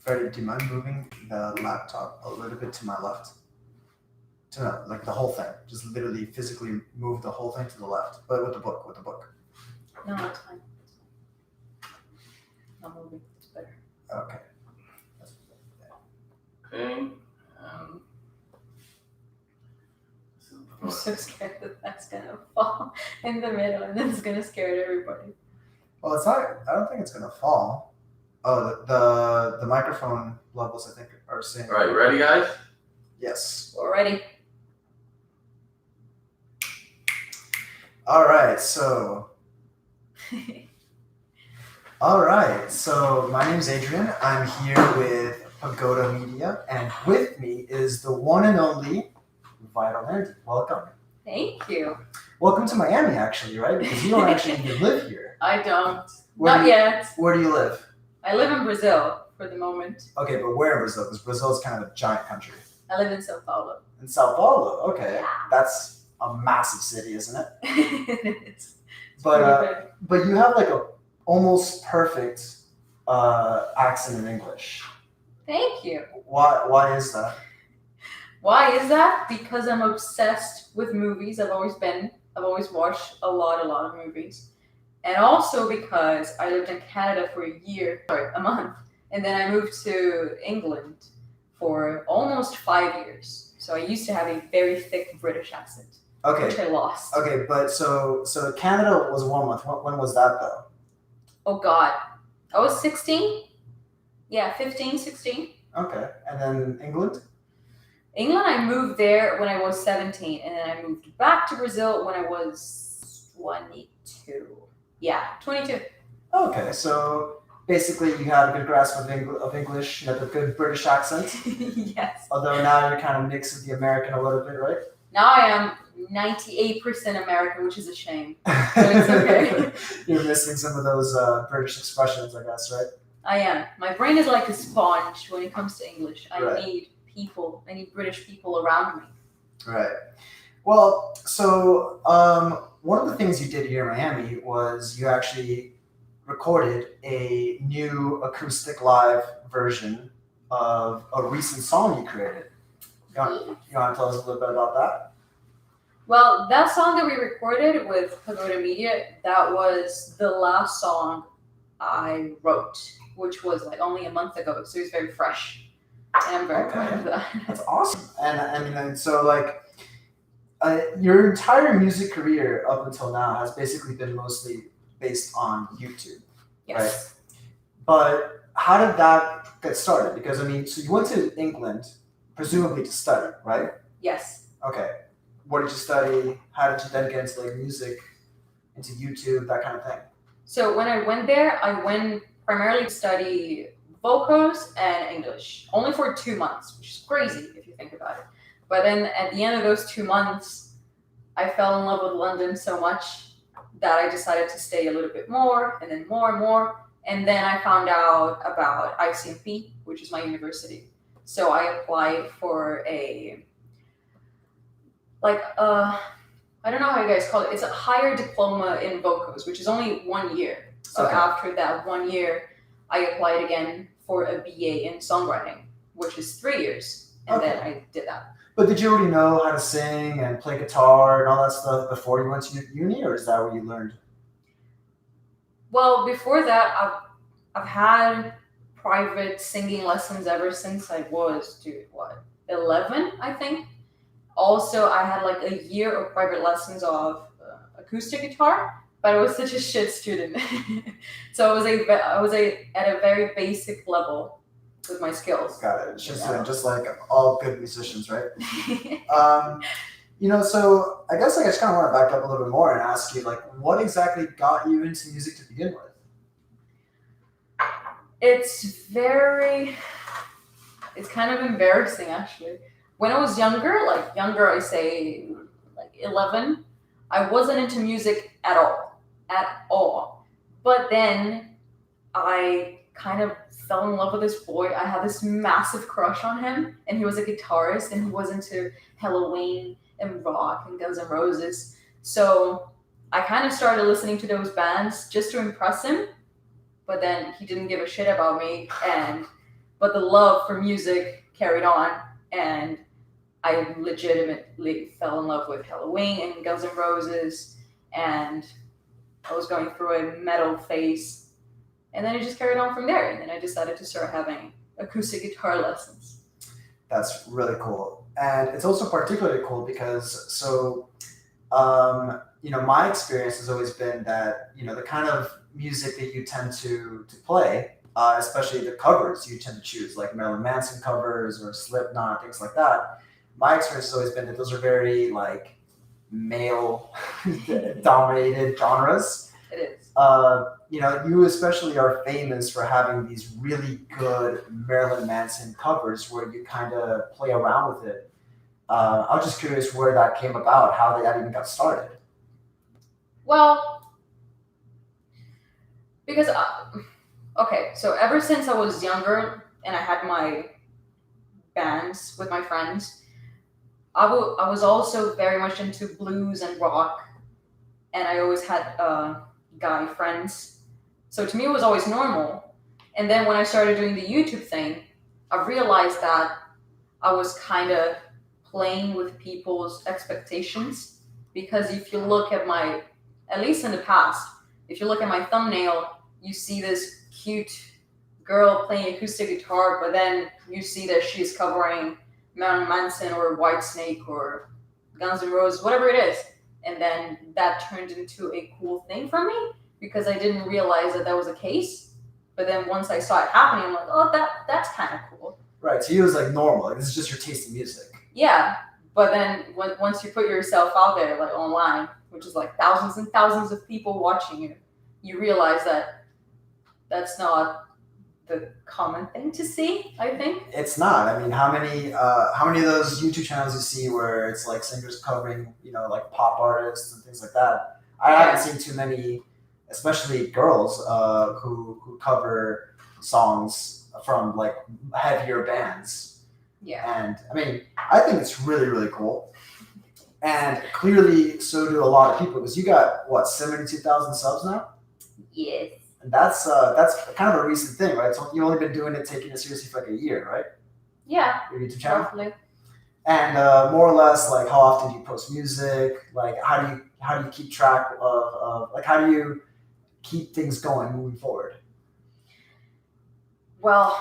Freddie, do you mind moving the laptop a little bit to my left? To like the whole thing. Just literally physically move the whole thing to the left. But with the book, No, it's fine. I'm moving. It's better. Okay. Okay. I'm so scared that that's gonna fall in the middle and then it's gonna scare everybody. Well, it's not. I don't think it's gonna fall. Oh, the microphone levels, I think, are saying. All right, you ready, guys? Yes. We're ready. All right. So my name's Adrian. I'm here with Pagoda Media, and with me is the one and only Orlandi. Welcome. Thank you. Welcome to Miami, actually, right? Because you don't actually even live here. I don't. Where Not do you- yet. Where do you live? I live in Brazil for the moment. Okay, but where in Brazil? Because Brazil is kind of a giant country. I live in Sao Paulo. In Sao Paulo. Okay, Yeah. that's a massive city, isn't it? It's But you have like a almost perfect accent in English. Thank you. Why is that? Why is that? Because I'm obsessed with movies. I've always watched a lot of movies. And also because I lived in Canada for a month. And then I moved to England for almost 5 years. So I used to have a very thick British accent, which Okay. I lost. Okay, but so Canada was 1 month. When was that though? Oh God. I was 16? Yeah, 15, 16. Okay, and then England. England, I moved there when I was 17, and then I moved back to Brazil when I was 22. Yeah, 22. Okay, so basically you had a good grasp of English. You had a good British accent. Yes. Although now you're kind of mixed with the American a little bit, right? Now I am 98% American, which is a shame. it's okay. You're missing some of those British expressions, I guess, right? I am. My brain is like a sponge when it comes to English. I Right. need British people around me. Right. Well, so one of the things you did here in Miami was you actually recorded a new acoustic live version of a recent song you created. You want to tell us a little bit about that? Well, that song that we recorded with Pagoda Media, that was the last song I wrote, which was like only a month ago, so it's very fresh. And I'm very proud of that. That's awesome. And I mean, and so like your entire music career up until now has basically been mostly based on YouTube. Yes. But how did that get started? Because I mean, so you went to England, presumably to study, right? Yes. Okay. What did you study? How did you then get into like music, into YouTube, that kind of thing? So when I went there, I went primarily to study vocals and English, only for 2 months, which is crazy if you think about it. But then at the end of those 2 months, I fell in love with London so much that I decided to stay a little bit more, and then more and more. And then I found out about ICMP, which is my university. So I applied for I don't know how you guys call it. It's a higher diploma in vocals, which is only 1 year. So Okay. after that 1 year, I applied again for a BA in songwriting, which is 3 years. And then I did that. But did you already know how to sing and play guitar and all that stuff before you went to uni, or is that what you learned? Well, before that, I've had private singing lessons ever since I was, 11, I think. Also, I had like a year of private lessons of acoustic guitar, but I was such a shit student. So I was at a very basic level with my skills. Got it. It's just like all good musicians, right? So I guess I just kind of want to back up a little bit more and ask you, like, what exactly got you into music to begin with? It's kind of embarrassing, actually. When I was younger, I say like 11, I wasn't into music at all. But then I kind of fell in love with this boy. I had this massive crush on him, and he was a guitarist, and he was into Halloween and rock and Guns N' Roses. So I kind of started listening to those bands just to impress him, but then he didn't give a shit about me, and but the love for music carried on, and I legitimately fell in love with Halloween and Guns N' Roses, and I was going through a metal phase, and then it just carried on from there. And then I decided to start having acoustic guitar lessons. That's really cool. And it's also particularly cool because my experience has always been that, the kind of music that you tend to play, especially the covers you tend to choose, like Marilyn Manson covers or Slipknot, things like that. My experience has always been that those are very like male dominated genres. It is. You especially are famous for having these really good Marilyn Manson covers where you kind of play around with it. I was just curious where that came about, how that even got started. Well, because, okay, so ever since I was younger and I had my bands with my friends, I was also very much into blues and rock, and I always had guy friends. So to me, it was always normal. And then when I started doing the YouTube thing, I realized that I was kind of playing with people's expectations. Because if you look at at least in the past, if you look at my thumbnail, you see this cute girl playing acoustic guitar, but then you see that she's covering Marilyn Manson or Whitesnake or Guns N' Roses, whatever it is. And then that turned into a cool thing for me because I didn't realize that was the case. But then once I saw it happening, I'm like, oh, that's kind of cool. Right. So you was like normal. Like, this is just your taste in music. Yeah. But then once you put yourself out there, like online, which is like thousands and thousands of people watching you, you realize that that's not the common thing to see, I think. It's not. I mean, how many of those YouTube channels you see where it's like singers covering, like pop artists and things like that? I haven't seen too many, especially girls, who cover songs from like heavier bands. Yeah. And I mean, I think it's really, really cool. And clearly, so do a lot of people because you got what 72,000 subs now. Yes. And that's kind of a recent thing, right? So you've only been doing it, taking it seriously for like a year, right? Yeah. Your YouTube channel. Roughly. And more or less, like, how often do you post music? Like, how do you keep track of like, how do you keep things going moving forward? Well,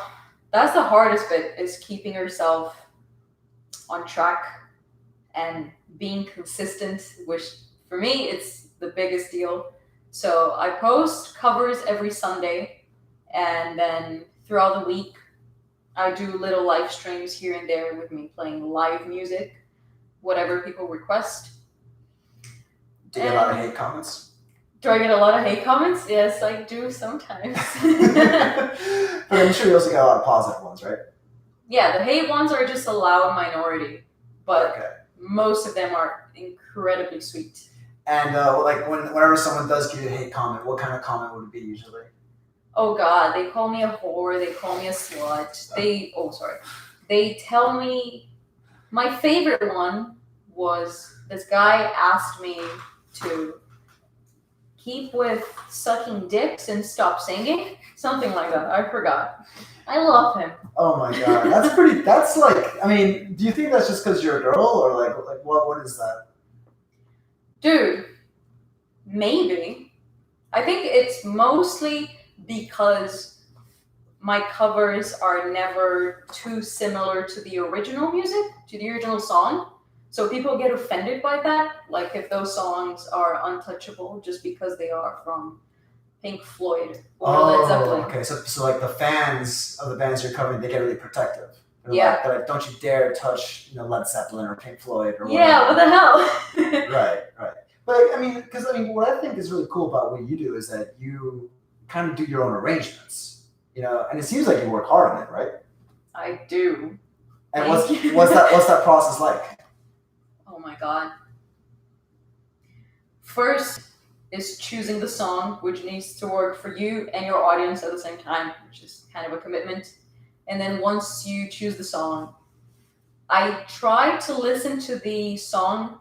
that's the hardest bit, is keeping yourself on track and being consistent, which for me, it's the biggest deal. So I post covers every Sunday, and then throughout the week, I do little live streams here and there with me playing live music, whatever people request. Do you get a lot of hate comments? Do I get a lot of hate comments? Yes, I do sometimes. But I'm sure you also get a lot of positive ones, right? Yeah, the hate ones are just a loud minority, but most of them are incredibly sweet. And like whenever someone does give you a hate comment, what kind of comment would it be usually? Oh God, they call me a whore. They call me a slut. They tell me. My favorite one was this guy asked me to keep with sucking dicks and stop singing, something like that. I forgot. I love him. Oh my God, that's pretty. That's like, I mean, do you think that's just because you're a girl, or like what is that? Dude, maybe. I think it's mostly because my covers are never too similar to the original music, to the original song. So people get offended by that. Like if those songs are untouchable just because they are from Pink Floyd or Led Zeppelin. Okay. So like the fans of the bands you're covering, they get really protective. They're like, don't you dare touch, Led Zeppelin or Pink Floyd or whatever. Yeah, what the hell? Right. But I mean, what I think is really cool about what you do is that you kind of do your own arrangements, and it seems like you work hard on it, right? I do. And what's that process like? Oh my God. First is choosing the song, which needs to work for you and your audience at the same time, which is kind of a commitment. And then once you choose the song, I try to listen to the song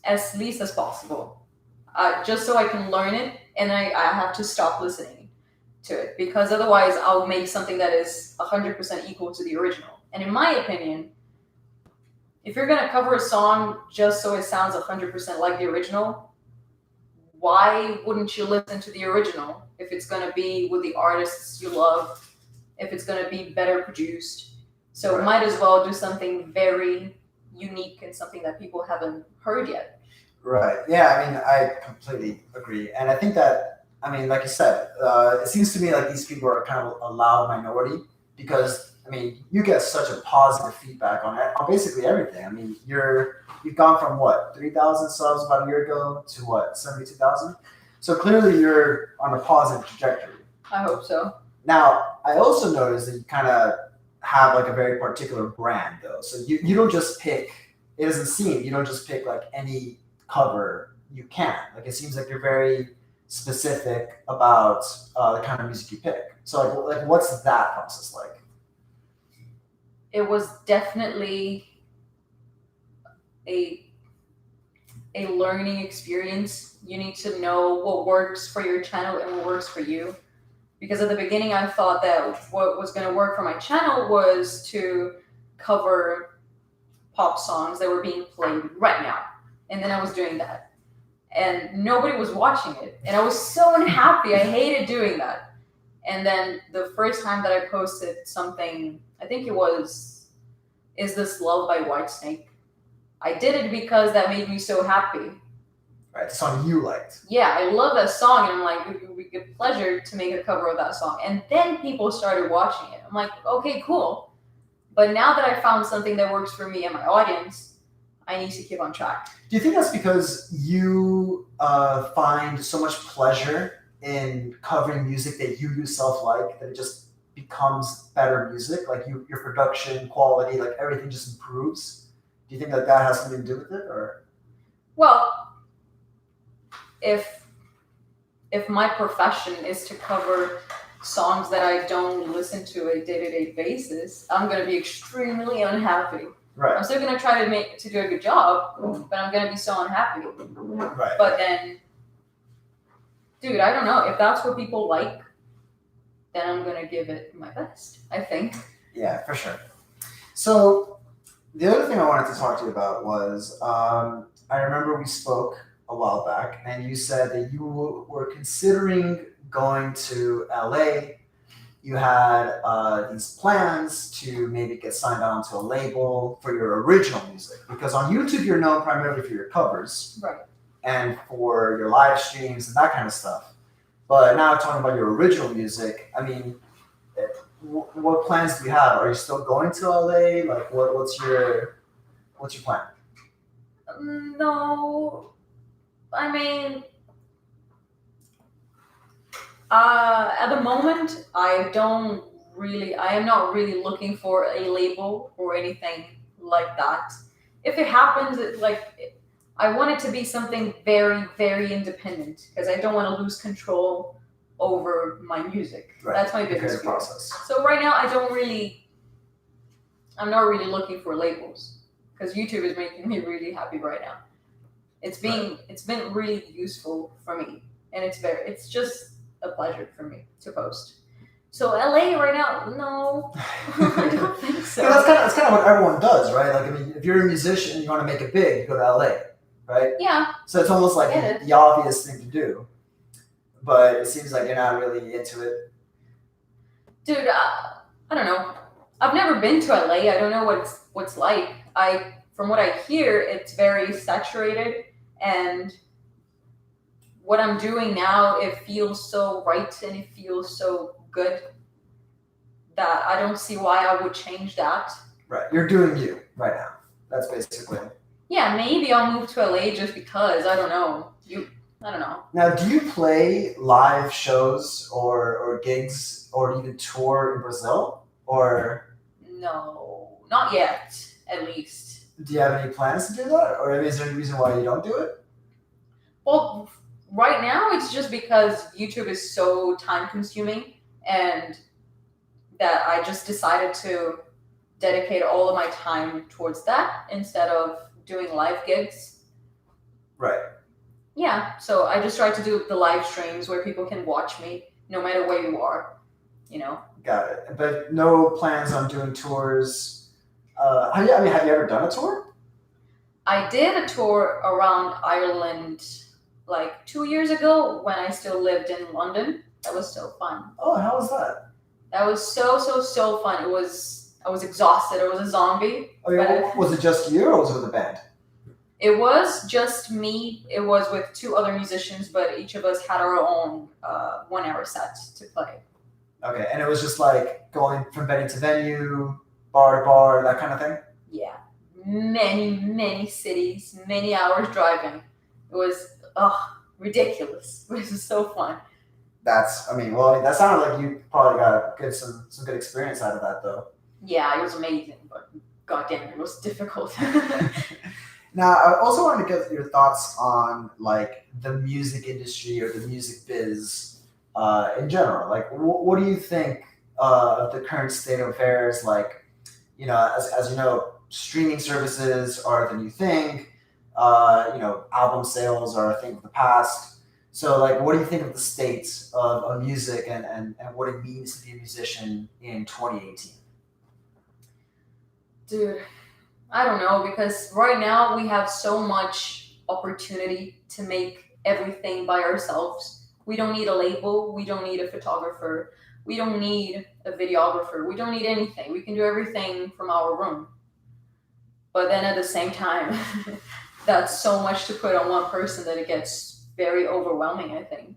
as least as possible, just so I can learn it, and I have to stop listening to it, because otherwise I'll make something that is 100% equal to the original. And in my opinion, if you're going to cover a song just so it sounds 100% like the original, why wouldn't you listen to the original if it's going to be with the artists you love, if it's going to be better produced? So Right. might as well do something very unique and something that people haven't heard yet. Right. Yeah. I mean, I completely agree, and I think that, I mean, like you said, it seems to me like these people are kind of a loud minority because, I mean, you get such a positive feedback on basically everything. I mean, you've gone from what 3,000 subs about a year ago to what 72,000. So clearly, you're on a positive trajectory. I hope so. Now, I also noticed that you kind of have like a very particular brand, though. So you don't just pick. It doesn't seem you don't just pick like any cover you can. Like it seems like you're very specific about the kind of music you pick. So like what's that process like? It was definitely a learning experience. You need to know what works for your channel and what works for you. Because at the beginning, I thought that what was going to work for my channel was to cover pop songs that were being played right now. And then I was doing that. And nobody was watching it. And I was so unhappy. I hated doing that. And then the first time that I posted something, I think it was Is This Love by Whitesnake. I did it because that made me so happy. Right, the song you liked. Yeah, I love that song, and I'm like, it would be a pleasure to make a cover of that song. And then people started watching it. I'm like, okay, cool. But now that I found something that works for me and my audience, I need to keep on track. Do you think that's because you find so much pleasure in covering music that you yourself like that it just becomes better music? Like your production quality, like everything just improves. Do you think that has something to do with it, or? Well, if my profession is to cover songs that I don't listen to a day-to-day basis, I'm going to be extremely unhappy. Right. I'm still going to try to do a good job, but I'm going to be so unhappy. Right. But then, dude, I don't know. If that's what people like, then I'm going to give it my best, I think. Yeah, for sure. So the other thing I wanted to talk to you about was I remember we spoke a while back, and you said that you were considering going to LA. You had these plans to maybe get signed on to a label for your original music, because on YouTube you're known primarily for your covers, right, and for your live streams and that kind of stuff. But now talking about your original music, I mean, what plans do you have? Are you still going to LA? Like, what's your plan? No, I mean, at the moment, I am not really looking for a label or anything like that. If it happens, I want it to be something very, very independent, because I don't want to lose control over my music. Right. That's my biggest fear. Process. So right now, I'm not really looking for labels, because YouTube is making me really happy right now. It's been really useful for me, and it's just a pleasure for me to post. So LA right now, no, I don't think so. Yeah, that's kind of what everyone does, right? Like, I mean, if you're a musician and you want to make it big, you go to LA, right? Yeah. So it's almost like the obvious thing to do, but it seems like you're not really into it. Dude, I don't know. I've never been to LA. I don't know what's like. From what I hear, it's very saturated, and what I'm doing now, it feels so right and it feels so good that I don't see why I would change that. Right, you're doing you right now. That's basically. Yeah, maybe I'll move to LA just because. I don't know. I don't know. Now, do you play live shows or gigs or even tour in Brazil? Or no, not yet, at least. Do you have any plans to do that? Or is there any reason why you don't do it? Well, right now it's just because YouTube is so time consuming, and that I just decided to dedicate all of my time towards that instead of doing live gigs. Right. Yeah, so I just try to do the live streams where people can watch me no matter where you are, you know. Got it. But no plans on doing tours. Have you ever done a tour? I did a tour around Ireland like 2 years ago when I still lived in London. That was so fun. Oh, how was that? That was so fun. I was exhausted. I was a zombie. Oh, yeah, was it just you or was it with a band? It was just me. It was with two other musicians, but each of us had our own 1 hour set to play. Okay, and it was just like going from venue to venue, bar to bar, that kind of thing? Yeah. Many cities, many hours driving. It was ridiculous. It was so fun. That sounded like you probably got some good experience out of that, though. Yeah, it was amazing, but goddamn, it was difficult. Now, I also wanted to get your thoughts on like the music industry or the music biz in general. Like, what do you think of the current state of affairs? Like, as you know, streaming services are the new thing. Album sales are a thing of the past. So, like, what do you think of the state of music and what it means to be a musician in 2018? Dude, I don't know, because right now we have so much opportunity to make everything by ourselves. We don't need a label, we don't need a photographer, we don't need a videographer, we don't need anything. We can do everything from our room. But then at the same time, that's so much to put on one person that it gets very overwhelming, I think.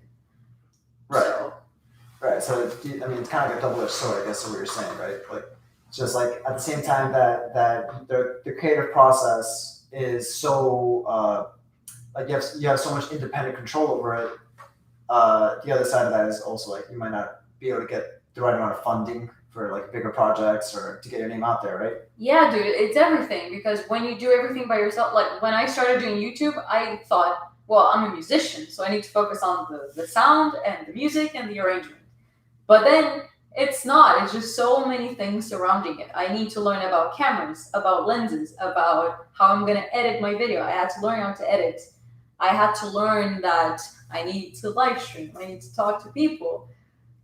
Right. So, Right. So, it's kind of like a double-edged sword, I guess, is what you're saying, right? Like, just like at the same time that the creative process is so like you have so much independent control over it. The other side of that is also like you might not be able to get the right amount of funding for like bigger projects or to get your name out there, right? yeah, dude, it's everything, because when you do everything by yourself, like when I started doing YouTube, I thought, well, I'm a musician, so I need to focus on the sound and the music and the arrangement. But then it's not. It's just so many things surrounding it. I need to learn about cameras, about lenses, about how I'm going to edit my video. I had to learn how to edit. I had to learn that I need to live stream. I need to talk to people.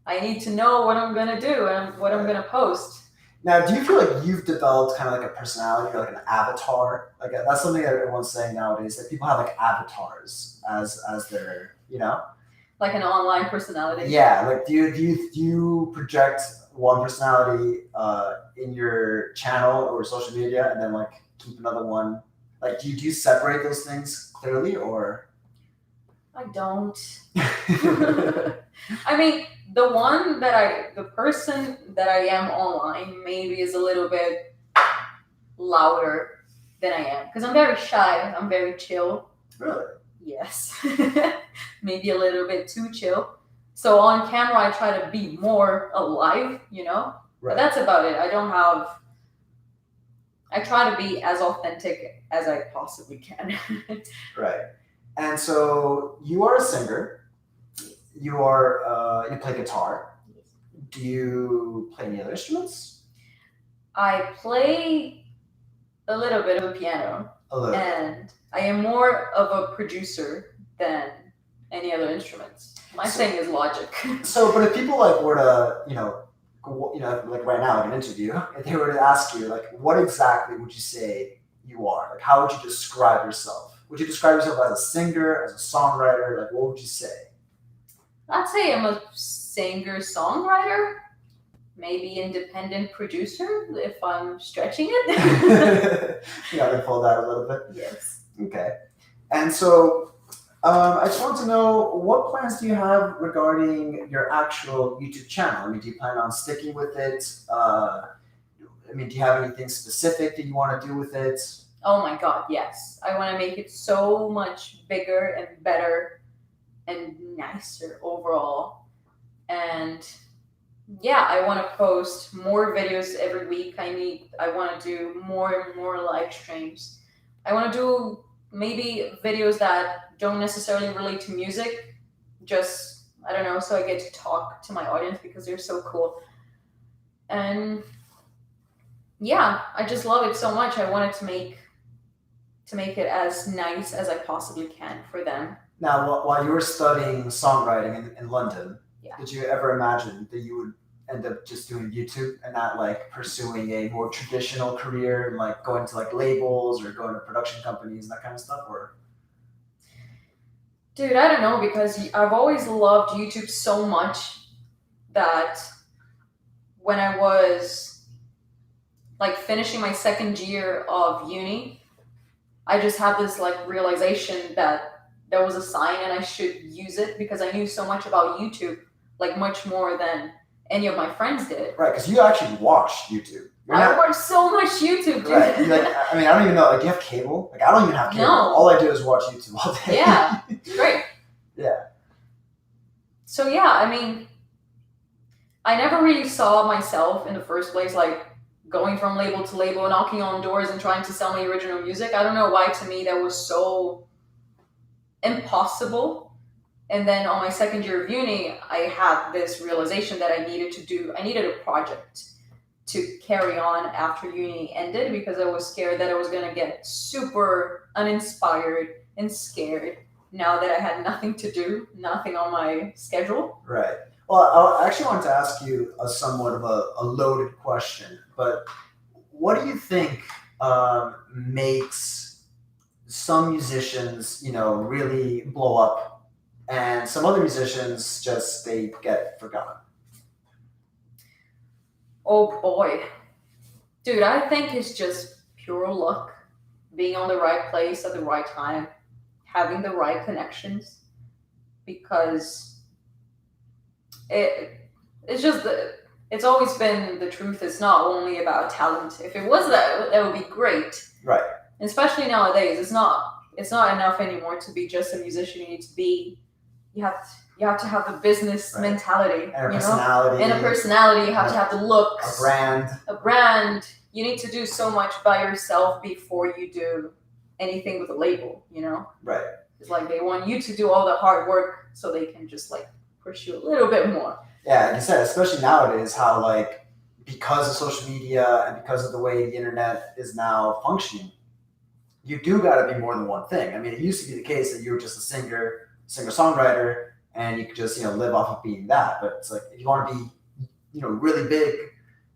I need to know what I'm going to do and what I'm going to post. Now, do you feel like you've developed kind of like a personality or like an avatar? Like that's something that everyone's saying nowadays, that people have like avatars as their, Like an online personality. Yeah, like do you project one personality in your channel or social media, and then like keep another one? Like, do you separate those things clearly, or? I don't. I mean, the person that I am online maybe is a little bit louder than I am, because I'm very shy. I'm very chill. Really? Yes. Maybe a little bit too chill. So on camera, I try to be more alive, Right. But that's about it. I try to be as authentic as I possibly can. Right. And so you are a singer. You play guitar. Do you play any other instruments? I play a little bit of the piano. A little. And I am more of a producer than any other instruments. My thing is logic. So, but if people like were to, like right now in an interview, if they were to ask you, like, what exactly would you say you are? Like, how would you describe yourself? Would you describe yourself as a singer, as a songwriter? Like, what would you say? I'd say I'm a singer-songwriter. Maybe independent producer, if I'm stretching it. Yeah, they pull that a little bit. Yes. Okay. And so I just want to know, what plans do you have regarding your actual YouTube channel? Do you plan on sticking with it? Do you have anything specific that you want to do with it? Oh my God, yes. I want to make it so much bigger and better and nicer overall. And yeah, I want to post more videos every week. I want to do more and more live streams. I want to do maybe videos that don't necessarily relate to music, just, I don't know, so I get to talk to my audience because they're so cool. And yeah, I just love it so much. I wanted to make it as nice as I possibly can for them. Now, while you were studying songwriting in London, Did you ever imagine that you would end up just doing YouTube and not like pursuing a more traditional career and like going to like labels or going to production companies and that kind of stuff? Or Dude, I don't know, because I've always loved YouTube so much that when I was like finishing my second year of uni, I just had this like realization that there was a sign and I should use it, because I knew so much about YouTube, like much more than any of my friends did. right, because you actually watch YouTube. I watch so much YouTube, dude. Right. Like, I mean, I don't even know. Like, do you have cable? Like, I don't even have cable. No. All I do is watch YouTube all day. Yeah, it's great. Yeah. So yeah, I mean, I never really saw myself in the first place like going from label to label, knocking on doors and trying to sell my original music. I don't know why, to me that was so impossible. And then on my second year of uni, I had this realization that I needed a project to carry on after uni ended, because I was scared that I was going to get super uninspired and scared now that I had nothing to do, nothing on my schedule. Right. Well, I actually want to ask you a somewhat of a loaded question, but what do you think makes some musicians, really blow up, and some other musicians just they get forgotten? Oh boy. Dude, I think it's just pure luck. Being on the right place at the right time, having the right connections, because it's always been the truth. It's not only about talent. If it was that would be great. Right. And especially nowadays, it's not enough anymore to be just a musician. You have to have the business mentality, and a personality. And a personality. You have to have the looks. A brand. You need to do so much by yourself before you do anything with a label, Right. It's like they want you to do all the hard work so they can just like push you a little bit more. Yeah, like you said, especially nowadays, how like because of social media and because of the way the internet is now functioning, you do got to be more than one thing. I mean, it used to be the case that you were just a singer-songwriter, and you could just live off of being that. But it's like if you want to be really big,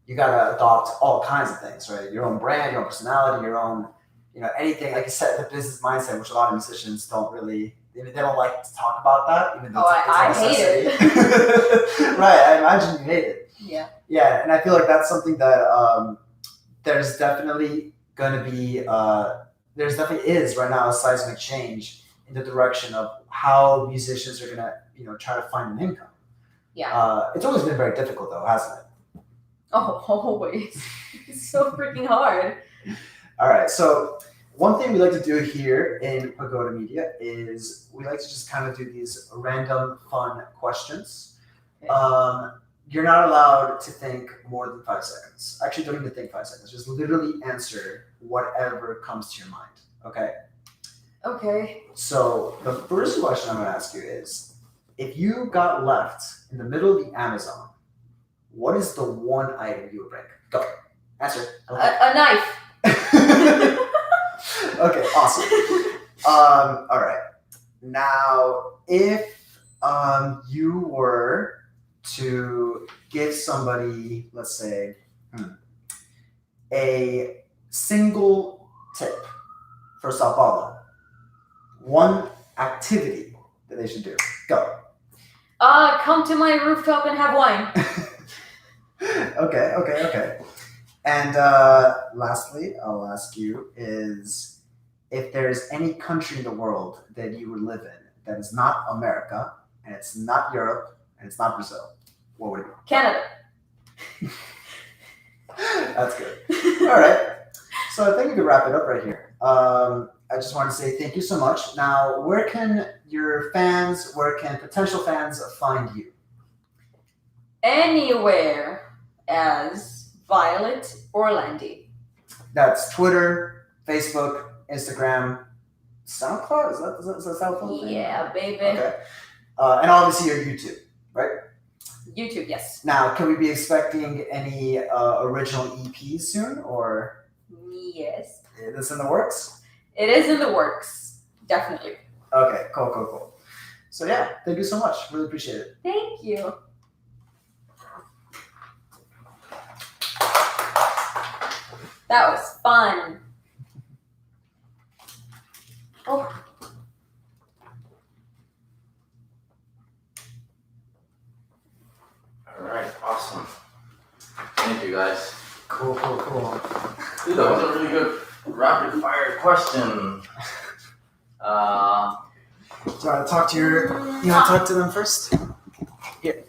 you got to adopt all kinds of things, right? Your own brand, your own personality, your own anything. Like you said, the business mindset, which a lot of musicians don't really. They don't like to talk about that, even though I hate it. Right, I imagine you hate it. Yeah. Yeah, and I feel like that's something that there's definitely going to be. There's definitely is right now a seismic change in the direction of how musicians are going to try to find an income. Yeah. It's always been very difficult though, hasn't it? Oh, always. It's so freaking hard. All right, so. One thing we like to do here in Pagoda Media is we like to just kind of do these random fun questions. Okay. You're not allowed to think more than 5 seconds. Actually, don't even think 5 seconds. Just literally answer whatever comes to your mind. Okay? Okay. So the first question I'm going to ask you is, if you got left in the middle of the Amazon, what is the one item you would bring? Go. Answer. A knife. Okay, awesome. All right. Now, if you were to give somebody, let's say, a single tip for Sao Paulo, one activity that they should do, go. Come to my rooftop and have wine. Okay. And lastly, I'll ask you is if there's any country in the world that you would live in that is not America, and it's not Europe, and it's not Brazil, what would it be? Canada. That's good. All right. So I think we could wrap it up right here. I just want to say thank you so much. Now, where can potential fans find you? Anywhere as Violet Orlandi. That's Twitter, Facebook, Instagram, SoundCloud? Is that SoundCloud? Yeah, baby. Okay. And obviously your YouTube, right? YouTube, yes. Now, can we be expecting any original EPs soon, or? Yes. Is this in the works? It is in the works, definitely. Okay, cool. So yeah, thank you so much. Really appreciate it. Thank you. That was fun. Oh. All right, awesome. Thank you, guys. Cool. Dude, that was a really good rapid fire question. Do you want to talk to them first? Here.